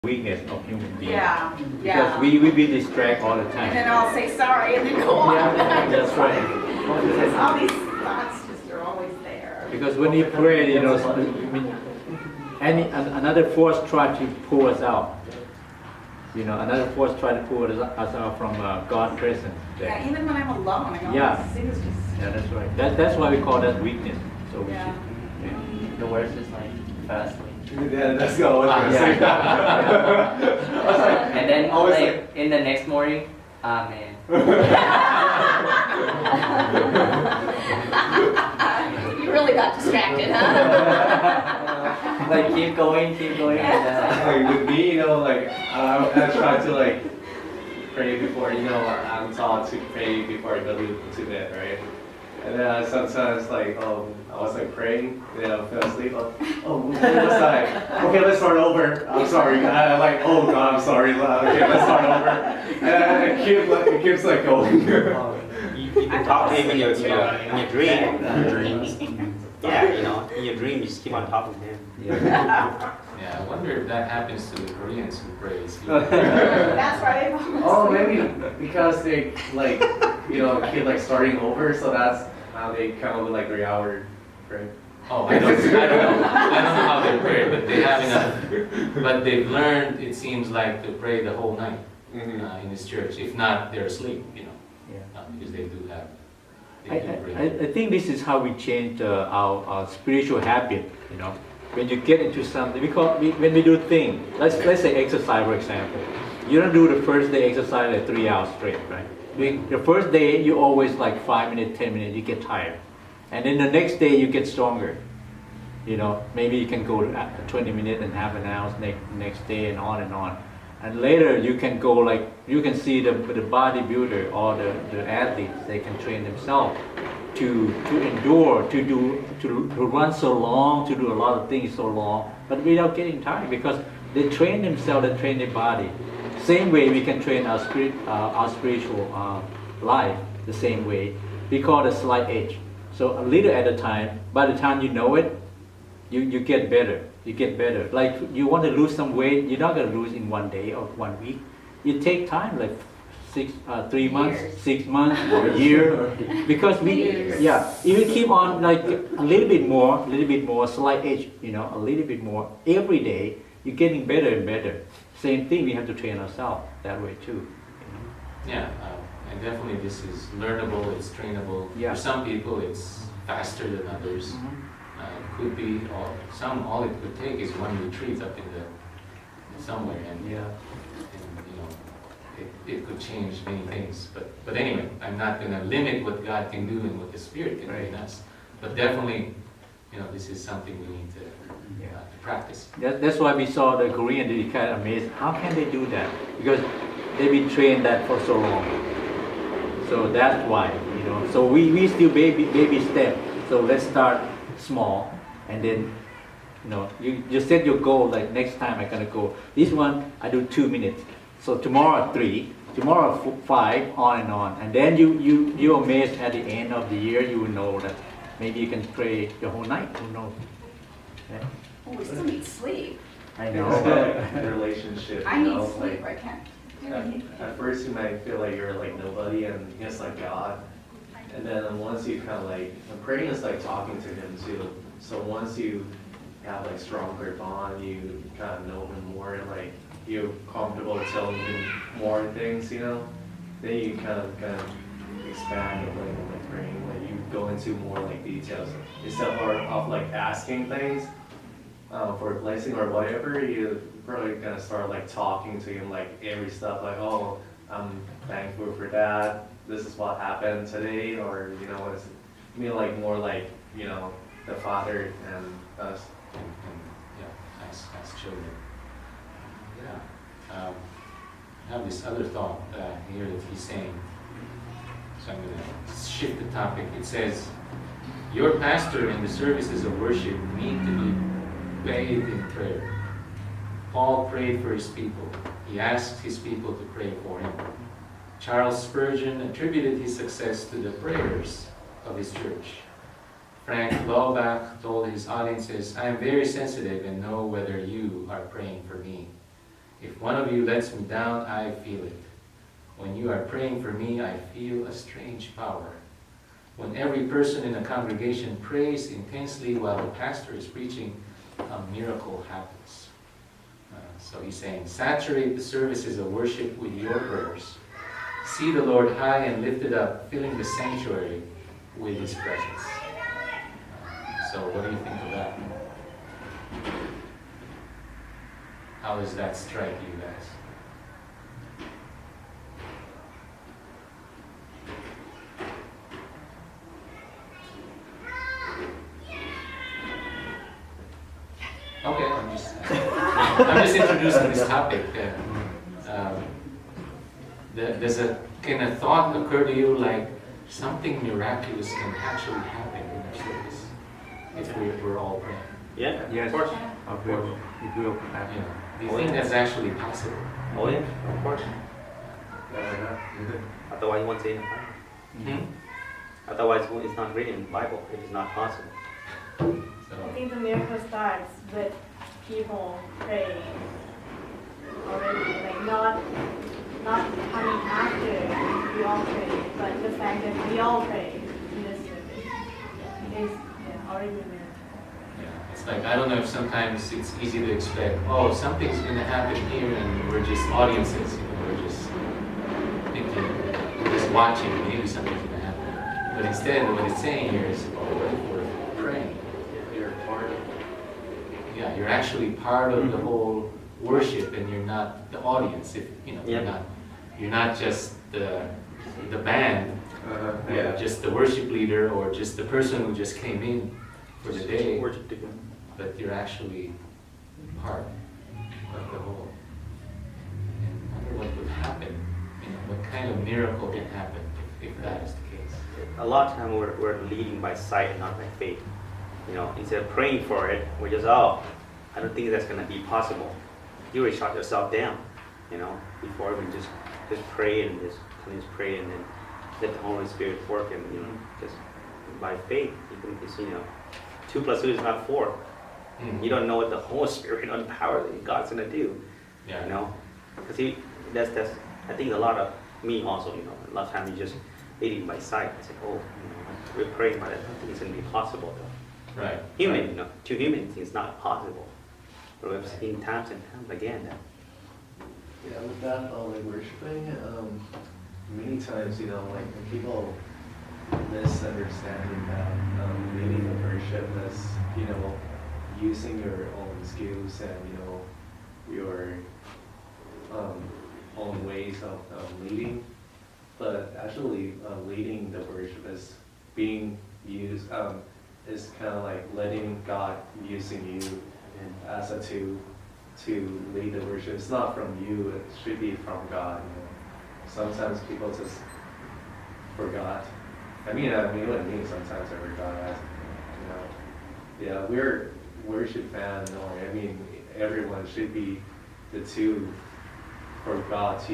weakness of human beings. Yeah, Because yeah. we be distracted all the time. And then I'll say sorry and then go on. Yeah, that's right. Because all these thoughts just are always there. Because when you pray, I mean, another force try to pull us out. Another force try to pull us out from God's presence. Yeah, even when I'm alone, I go, Yeah. this thing is just... Yeah, that's right. That's why we call that weakness. So we Yeah. should. The worst is like fasting. Yeah, that's what I was gonna say. I was like, And then I was like in the next morning, man. You really got distracted, huh? Like keep going, and like with me, I try to pray before, I'm taught to pray before I go to bed, right? And then sometimes I was praying, fell asleep. What was I? Okay, let's start over. I'm sorry. Oh God, I'm sorry. Okay, let's start over. And it keeps going. You can talk to him in your dreams. Yeah, in your dream, you just keep on talking to him. Yeah, I wonder if that happens to the Koreans who praise. That's right. Oh, maybe because they keep starting over, so that's how they come up with 3-hour prayer. Oh, I don't know. I don't know how they pray, but they have enough. But they've learned, it seems like, to pray the whole night in this church. If not, they're asleep, because they do have. I think this is how we change our spiritual habit. When you get into something, when we do things, let's say exercise, for example. You don't do the first day exercise 3 hours straight, right? The first day you always 5 minutes, 10 minutes, you get tired, and then the next day you get stronger. Maybe you can go to 20 minutes and half an hour next day, and on and on. And later you can go you can see the bodybuilder or the athletes, they can train themselves to endure, to run so long, to do a lot of things so long, but without getting tired, because they train themselves, they train their body. Same way we can train our spiritual life the same way. We call it a slight edge. So a little at a time, by the time you know it, you get better. You get better. Like you want to lose some weight, you're not going to lose in 1 day or 1 week. You take time, 3 months, 6 months, or a year, because if you keep on a little bit more, slight edge, a little bit more every day, you're getting better and better. Same thing, we have to train ourselves that way too. Yeah, and definitely this is learnable, it's trainable. Yeah. For some people, it's faster than others. It could be, all it could take is one retreat up in somewhere, and it could change many things. But anyway, I'm not going to limit what God can do and what the Spirit can do in us. But definitely, this is something we need to practice. That's why we saw the Korean, they kind of amazed. How can they do that? Because they've been trained that for so long. So that's why, So we still baby step. So let's start small, and then, you set your goal. Next time I'm gonna go. This one I do 2 minutes. So tomorrow 3, tomorrow 5, on and on. And then you're amazed at the end of the year. You will know that maybe you can pray the whole night. Who knows? Yeah. Oh, we still need sleep. I It's know. about relationship. I need sleep. I can't. At first you might feel like you're nobody and he's God. And then once you kind of praying is talking to him too. So once you have stronger bond, you kind of know him more, and you're comfortable telling him more things, then you kind of expand the praying. You go into more details instead of asking things for a blessing or whatever. You probably gonna start talking to him every stuff, oh, I'm thankful for that. This is what happened today, or it's more the Father and us. And as children. I have this other thought here that he's saying. So I'm going to shift the topic. It says, your pastor in the services of worship need to be bathed in prayer. Paul prayed for his people. He asked his people to pray for him. Charles Spurgeon attributed his success to the prayers of his church. Frank Laubach told his audiences, I am very sensitive and know whether you are praying for me. If one of you lets me down, I feel it. When you are praying for me, I feel a strange power. When every person in the congregation prays intensely while the pastor is preaching, a miracle happens. So he's saying, saturate the services of worship with your prayers. See the Lord high and lifted up, filling the sanctuary with His presence. So what do you think of that? How does that strike you guys? Okay, I'm just introducing this topic. Can a thought occur to you like something miraculous can actually happen in our service if we're all praying? Yeah, Yes, of course. it will happen. Yeah. Do you think that's actually possible? Oh yeah, of course. Yeah. Otherwise, what's in the Bible? Otherwise, it's not written in the Bible. It is not possible. I So, think the miracle starts with people praying already, like not coming after we all pray, but the fact that we all pray in this service is already a miracle. yeah, it's like, I don't know if sometimes it's easy to expect, oh, something's going to happen here and we're just audiences, we're just thinking, we're just watching, maybe something's going to happen. But instead, what it's saying here is, oh, we're praying. You're part of Yeah, you're actually part of the whole worship, and you're not the audience. If you're not just the band, or just the worship leader, or just the person who just came in for the day, Worship to God. but you're actually part of the whole. And I wonder what would happen. What kind of miracle can happen if that is the case. A lot of time we're leading by sight and not by faith. Instead of praying for it, we're just, I don't think that's going to be possible. You already shut yourself down, before we just pray and just pray and then let the Holy Spirit work and, just by faith, you can, 2 plus 2 is not 4. You don't know what the Holy Spirit or the power that God's going to do, Yeah. Because that's, I think a lot of me also, a lot of times you just leading by sight. I say, we're praying, but I don't think it's going to be possible though. Right. Human, to humans, it's not possible. But we've seen times and times again that. Yeah, with that, like worshiping, many times, like when people misunderstanding that meaning of worship as, using your own skills and, your own ways of leading. But actually, leading the worship is being used, is kind of like letting God using you as a tool to lead the worship. It's not from you, it should be from God. Sometimes people just forgot. I mean what I mean, sometimes I forgot. Yeah, we're worship fan, everyone should be the tool for God to